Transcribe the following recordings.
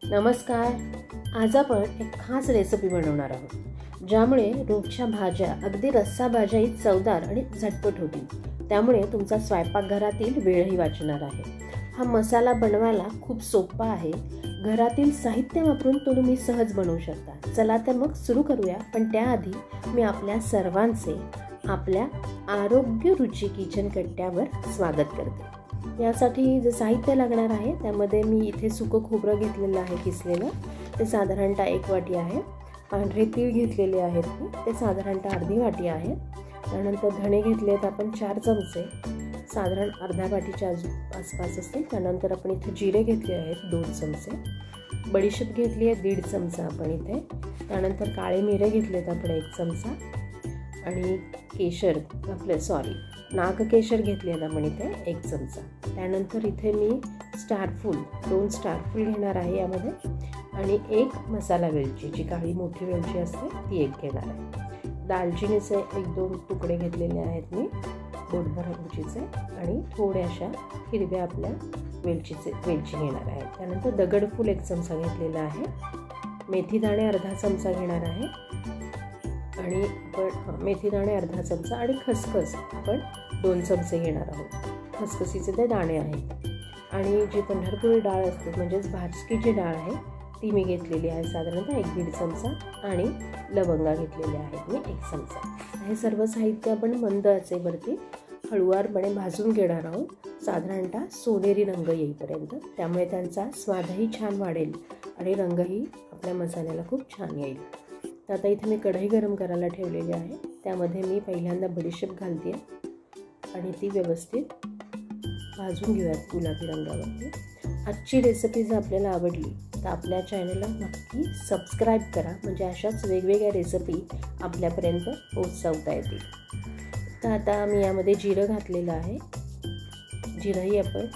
नमस्कार. आज आपण एक खास रेसिपी बनवणार आहोत ज्यामुळे रोजच्या भाज्या अगदी रस्सा भाज्याही चवदार आणि झटपट होतील. त्यामुळे तुमचा स्वयंपाकघरातील वेळही वाचणार आहे. हा मसाला बनवायला खूप सोपा आहे. घरातील साहित्य वापरून तो तुम्ही सहज बनवू शकता. चला तर मग सुरू करूया. पण त्याआधी मी आपल्या सर्वांचे आपल्या आरोग्य रुची किचन कट्ट्यावर स्वागत करते. यासाठी जे साहित्य लागणार आहे त्यामध्ये मी इथे सुकं खोबरं घेतलेलं आहे किसलेलं, ते साधारणतः 1 वाटी आहे. पांढरे तीळ घेतलेले आहेत मी, ते साधारणतः अर्धी वाटी आहे. त्यानंतर धणे घेतलेत आपण 4 चमचे, साधारण अर्ध्या वाटीच्या आसपास असतील. त्यानंतर आपण इथे जिरे घेतले आहेत 2 चमचे, बडीशेप घेतली आहे 1.5 चमचा आपण इथे. त्यानंतर काळे मिरे घेतलेत आपण 1 चमचा आणि केशर नागकेशर घेतलेलं आपण इथे 1 चमचा. त्यानंतर इथे मी स्टारफूल 2 स्टारफूल घेणार आहे यामध्ये, आणि 1 मसाला वेलची, जी काळी मोठी वेलची असते ती 1 घेणार आहे. दालचिनीचे 1-2 तुकडे घेतलेले आहेत मी, बोटभर वेलचीचे, आणि थोड्याशा हिरव्या आपल्या वेलची घेणार आहे. त्यानंतर दगडफूल 1 चमचा घेतलेला आहे. मेथीदाणे अर्धा चमचा घेणार आहे, आणि मेथीदाणे अर्धा चमचा, आणि खसखस आपण 2 चमचे घेणार आहोत. खसखसीचे ते दाणे आहेत. आणि जी पंढरपुरी डाळ असते म्हणजेच भाजकी जी डाळ आहे ती मी घेतलेली आहे साधारणतः 1-1.5 चमचा, आणि लवंगा घेतलेल्या आहेत मी 1 चमचा. हे सर्व साहित्य आपण मंद आचेवरती हळुवारपणे भाजून घेणार आहोत, साधारणतः सोनेरी रंग येईपर्यंत. त्यामुळे त्यांचा स्वादही छान वाढेल आणि रंगही आपल्या मसाल्याला खूप छान येईल. तर आता इथे मी कढई गरम करायला ठेवलेली आहे. त्यामध्ये मी पहिल्यांदा बडीशेप घालते आणि ती व्यवस्थित भाजून घेऊयात गुलाबी रंगावरती. आजची रेसिपी जर आपल्याला आवडली तर आपल्या चॅनलला नक्की सबस्क्राईब करा, म्हणजे अशाच वेगवेगळ्या रेसिपी आपल्यापर्यंत पोहोचवता येतील. तर आता मी यामध्ये जिरं घातलेलं आहे. जिरंही आपण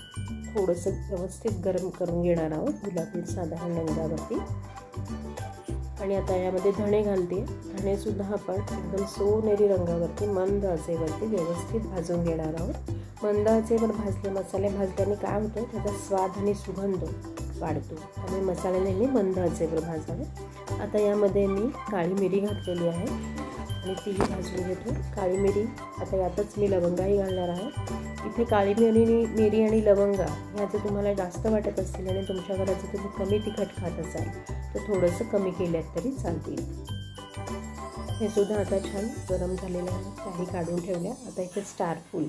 थोडंसं व्यवस्थित गरम करून घेणार आहोत गुलाबी साधारण रंगावरती. आणि आता यामध्ये धणे घालते. धणेसुद्धा आपण एकदम सोनेरी रंगावरती मंद आचेवरती व्यवस्थित भाजून घेणार आहोत. मंद आचेवर मसाले भाजल्याने काय होतं, त्याचा स्वाद आणि सुगंध वाढतो. त्यामुळे मसाले नेहमी मंद आचेवर भाजावे. आता यामध्ये मी काळी मिरी घातलेली आहे आणि तीही भाजून घेतो. काळी मिरी, आता यातच मी लवंगाही घालणार आहे. इथे काळी मिरी आणि लवंगा ह्या जर तुम्हाला जास्त वाटत असतील आणि तुमच्या घरात जर तुम्ही कमी तिखट खात असाल तर थोडंसं कमी केल्यात तरी चालतील. हे सुद्धा आता छान गरम झालेलं आहे, काही काढून ठेवल्या. आता इथे स्टारफूल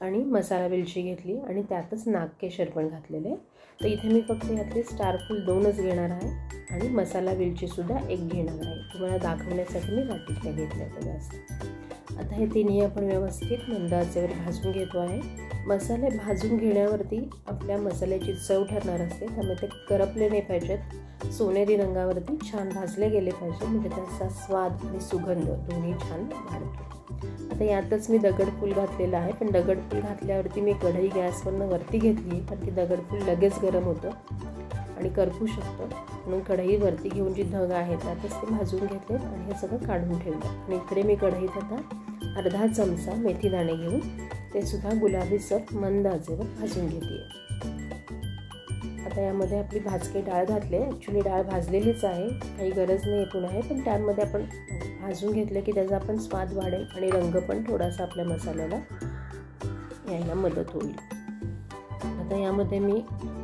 आणि मसाला वेलची घेतली आणि त्यातच नागकेशर पण घातलेले. तर इथे मी फक्त यातले स्टारफूल 2च घेणार आहे आणि मसाला वेलचीसुद्धा 1 घेणार आहे. तुम्हाला दाखवण्यासाठी मी वाटीतल्या घेतल्या त्या जास्त. आता हे तिन्ही आपण व्यवस्थित मंद आचेवर भाजून घेतो आहे. मसाले भाजून घेण्यावरती आपल्या मसाल्याची चव ठरणार असते, त्यामुळे ते करपले नाही पाहिजेत, सोनेरी रंगावरती छान भाजले गेले पाहिजे, म्हणजे त्याचा स्वाद आणि सुगंध दोन्ही छान वाढतो. आता यातच मी दगडफूल घातलेलं आहे, पण दगडफूल घातल्यावरती मी कढई गॅसवरनं वरती घेतली, कारण की दगडफूल लगेच गरम होतं आणि करपू शकतं. म्हणून कढई वरती घेऊन जी धग आहे त्यातच ते भाजून घेतले आणि हे सगळं काढून ठेवलं. आणि इकडे मी कढईत आता अर्धा चमचा मेथीदाणे घेऊन ते सुद्धा गुलाबीसर मंद आचेवर भाजून घेते. आता यामध्ये आपली भाजकी डाळ घातली. ॲक्च्युली डाळ भाजलेलीच आहे, काही गरज नाही येतून आहे, पण त्यामध्ये आपण भाजून घेतलं की त्याचा पण स्वाद वाढेल आणि रंग पण थोडासा आपल्या मसाल्याला यायला मदत होईल. आता यामध्ये मी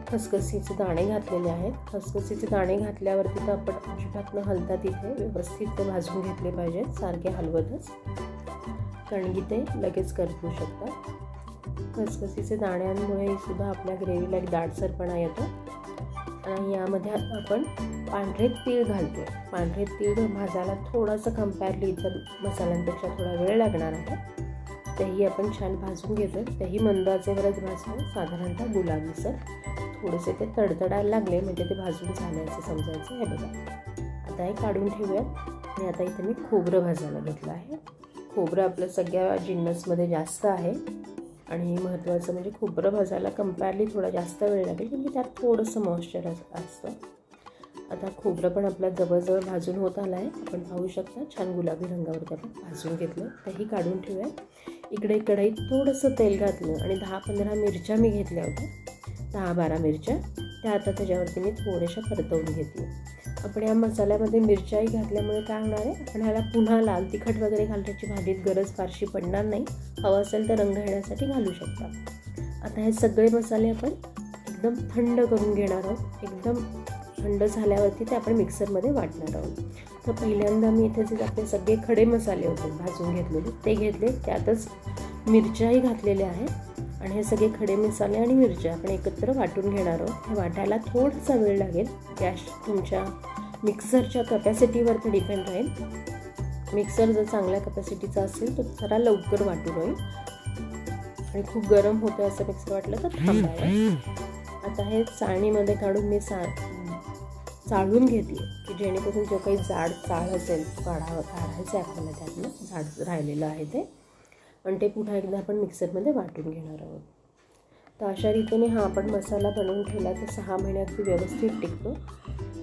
खसखसीचे दाणे घातलेले आहेत. खसखसीचे दाणे घातल्यावरती तर आपण अजिबात न हलता तिथे व्यवस्थित ते भाजून घेतले पाहिजेत, सारखे हलवतच, कारण की ते लगेच करपू शकतात. खसखसीचे दाण्यांमुळे सुद्धा आपल्या ग्रेव्हीला एक दाटसरपणा येतो. आणि यामध्ये आपण पांढरे तीळ घालतो. पांढरे तीळ भाजायला थोडंसं कंपॅरली इतर मसाल्यांपेक्षा थोडा वेळ लागणार आहे. तेही आपण छान भाजून घेतो. तेही मंद आचेवरच भाजतो, साधारणतः गुलाबीसर. थोडेसे ते तडतडायला लागले म्हणजे ते भाजून झाले असं समजायचं. हे बघा, आता हे काढून ठेवूयात. आणि आता इथे मी खोबरं भाजायला घेतलं आहे. खोबरं आपलं सगळ्या जिन्नसमध्ये जास्त आहे, आणि महत्त्वाचं म्हणजे खोबरं भाजायला कंपॅरली थोडा जास्त वेळ लागेल, म्हणजे त्यात थोडंसं मॉइश्चर असतं. आता खोबरं पण आपल्या जवळजवळ भाजून होत आलं आहे. आपण पाहू शकता छान गुलाबी रंगावरती आपण भाजून घेतलं. तेही काढून ठेवूयात. इकडे कढईत थोडंसं तेल घातलं आणि 10-15 मिरच्या मी घेतल्या होत्या. 10-12 मिरच्या, त्या आता त्याच्यावरती मी थोड्याशा परतवून घेते. आपण या मसाल्यामध्ये मिरच्याही घातल्यामुळे काय होणार आहे, आपण ह्याला पुन्हा लाल तिखट वगैरे घालण्याची भाजीत गरज फारशी पडणार नाही. हवं असेल तर रंग येण्यासाठी घालू शकता. आता हे सगळे मसाले आपण एकदम थंड करून घेणार आहोत. एकदम थंड झाल्यावरती ते आपण मिक्सरमध्ये वाटणार आहोत. तर पहिल्यांदा मी इथे जे आपले सगळे खडे मसाले होते भाजून घेतलेले ते घेतले, त्यातच मिरच्याही घातलेल्या आहेत आणि हे सगळे खडे मसाले आणि मिरच्या आपण एकत्र वाटून घेणार आहोत. हे वाटायला थोडासा वेळ लागेल. गॅस तुमच्या मिक्सरच्या कपॅसिटीवरती डिपेंड राहील. मिक्सर जर चांगल्या कपॅसिटीचा असेल तर जरा लवकर वाटून होईल आणि खूप गरम होतं असं मिक्सर वाटलं तर थांबावं. आता हे चाळणीमध्ये काढून मी चाळून घेतली की जेणेकरून जो काही जाड चाळ असेल काढायचं आहे आपल्याला, त्यातनं जाड राहिलेलं आहे ते, आणि ते पुन्हा एकदा आपण मिक्सरमध्ये वाटून घेणार आहोत. तर अशा रीतीने हा आपण मसाला बनवून ठेवला तर 6 महिने अगदी व्यवस्थित टिकतो.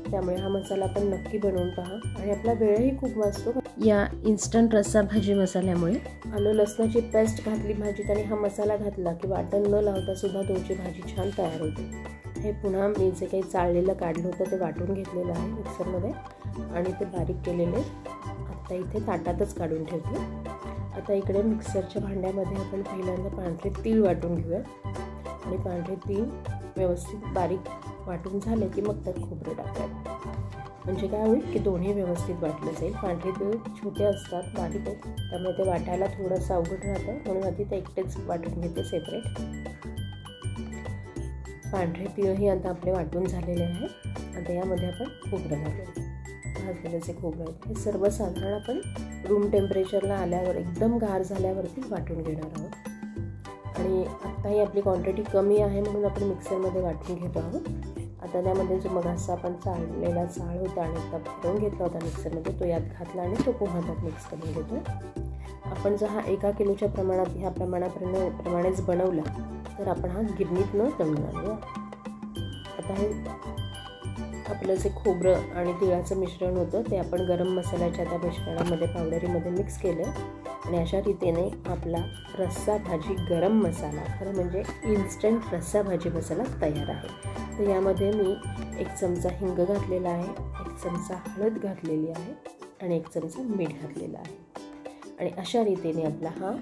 त्यामुळे हा मसाला आपण नक्की बनवून पहा आणि आपला वेळही खूप वाचतो. या इन्स्टंट रस्सा भाजी मसाल्यामुळे आलं लसणाची पेस्ट घातली भाजीत आणि हा मसाला घातला की वाटण न लावता सुद्धा तुमची भाजी छान तयार होते. हे पुन्हा मी जे काही चाळलेलं काढलं होतं ते वाटून घेतलेलं आहे मिक्सरमध्ये आणि ते बारीक केलेले आता इथे ताटातच काढून ठेवते. आता इकडे मिक्सरच्या भांड्यामध्ये आपण पहिल्यांदा पांढरे तीळ वाटून घेऊया आणि पांढरे तीळ व्यवस्थित बारीक वाटून झाले की मग त्यात खोबरं टाकायचं. म्हणजे काय होईल की दोन्ही व्यवस्थित वाटलं जाईल. पांढरे तीळ छोटे असतात, बारीक आहेत, त्यामुळे ते वाटायला थोडंसं अवघड राहतं, म्हणून आधी ते एकटेच वाटून घेते सेपरेट. पांढरे तीळही आता आपले वाटून झालेले आहेत. आता यामध्ये आपण खोबरं घालू. भाजलेलं जे खोबरं आहे हे सर्वसाधारण आपण रूम टेम्परेचरला आल्यावर एकदम गार झाल्यावरती वाटून घेणार आहोत. आणि आत्ताही आपली क्वांटिटी कमी आहे म्हणून आपण मिक्सरमध्ये वाटून घेतो आहोत. आता त्यामध्ये जो मगाचा आपण चाळलेला चाळ होता आणि आता फिरवून घेतला होता मिक्सरमध्ये, तो यात घातला आणि तो पुन्हा त्यात मिक्स करून घेतो. आपण जर हा 1 किलोच्या प्रमाणात ह्या प्रमाणेच बनवला तर आपण हा गिरणीतनं तळून आणूया. आता हे आपलं जे खोबरं आणि तिळाचं मिश्रण होतं ते आपण गरम मसाल्याच्या त्या मिश्रणामध्ये पावडरीमध्ये मिक्स केलं आणि अशा रीतीने आपला रस्सा भाजी गरम मसाला, खरं म्हणजे इन्स्टंट रस्सा भाजी मसाला तयार आहे. तर यामध्ये मी 1 चमचा हिंग घातलेला आहे, 1 चमचा हळद घातलेली आहे आणि 1 चमचा मीठ घातलेला आहे. आणि अशा रीतीने आपला हा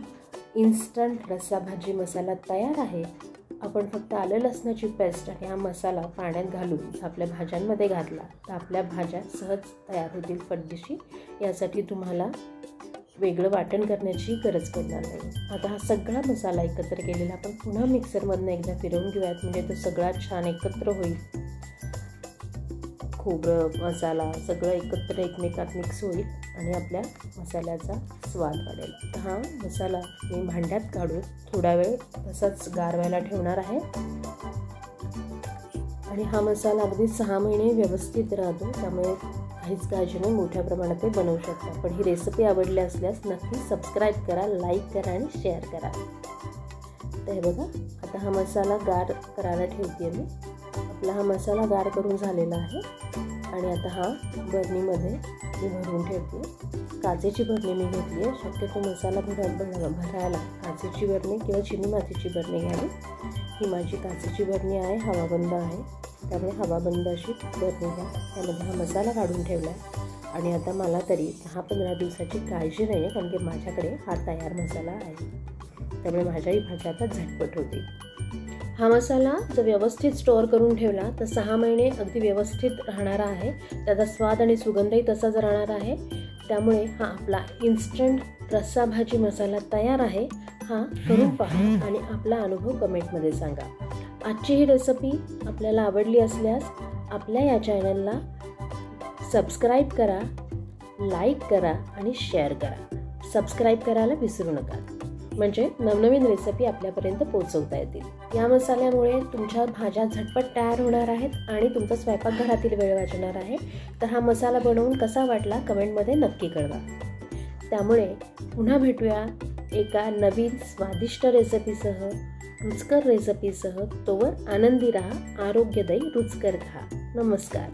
इन्स्टंट रस्सा भाजी मसाला तयार आहे. आपण फक्त आलं लसणाची पेस्ट आणि हा मसाला पाण्यात घालून आपल्या भाज्यांमध्ये घातला तर आपल्या भाज्या सहज तयार होतील पटदिशी. यासाठी तुम्हाला वेगळं वाटण करण्याची गरज पडणार नाही. आता हा सगळा मसाला एकत्र केलेला आपण पुन्हा मिक्सरमधनं एकदा फिरवून घेऊयात, म्हणजे तो सगळा छान एकत्र होईल. खोबरं मसाला सगळं एकत्र एकमेकात मिक्स होईल आणि आपल्या मसाल्याचा स्वाद वाढेल. तर हा मसाला मी भांड्यात काढून थोडा वेळ तसाच गार व्हायला ठेवणार आहे आणि हा मसाला अगदी 6 महिने व्यवस्थित राहतो. त्यामुळे काहीच काळजी नाही, मोठ्या प्रमाणात ते बनवू शकता. पण ही रेसिपी आवडली असल्यास नक्की सबस्क्राईब करा, लाईक करा आणि शेअर करा. तर हे बघा, आता हा मसाला गार करायला ठेवते मी. आपला हा मसाला गार करून झालेला आहे आणि आता हा बरणीमध्ये मी भरून ठेवते. काचेची बरणी मी घेतली आहे. शक्यतो मसाला भरायला काचेची बरणी किंवा चिनी मातीची बरणी घ्यावी. ही माझी काचेची बरणी आहे, हवाबंद आहे, त्यामुळे हवाबंद अशी बरणी घ्या. त्यामध्ये हा मसाला काढून ठेवला आहे आणि आता मला तरी 10-15 दिवसाची काळजी नाही आहे, कारण की माझ्याकडे हा तयार मसाला आहे. त्यामुळे माझ्याही भाज्या आता झटपट होतील. हा मसाला जर व्यवस्थित स्टोअर करून ठेवला तर 6 महिने अगदी व्यवस्थित राहणारा आहे. त्याचा स्वाद आणि सुगंधही तसाच राहणार आहे. त्यामुळे हा आपला इन्स्टंट रस्सा भाजी मसाला तयार आहे. हा करून पहा आणि आपला अनुभव कमेंटमध्ये सांगा. आजची ही रेसिपी आपल्याला आवडली असल्यास आपल्या या चॅनलला सबस्क्राईब करा, लाईक करा आणि शेअर करा. सबस्क्राईब करायला विसरू नका, म्हणजे नवनवीन रेसिपी आपल्यापर्यंत पोहोचवता येतील. या मसाल्यामुळे तुमच्या भाज्या झटपट तयार होणार आहेत आणि तुमचा स्वयंपाकघरातील वेळ वाचणार आहे. तर हा मसाला बनवून कसा वाटला कमेंटमध्ये नक्की कळवा. त्यामुळे पुन्हा भेटूया एका नवीन स्वादिष्ट रेसिपीसह, रुचकर रेसिपीसह. तोवर आनंदी राहा, आरोग्यदायी रुचकर खा. नमस्कार.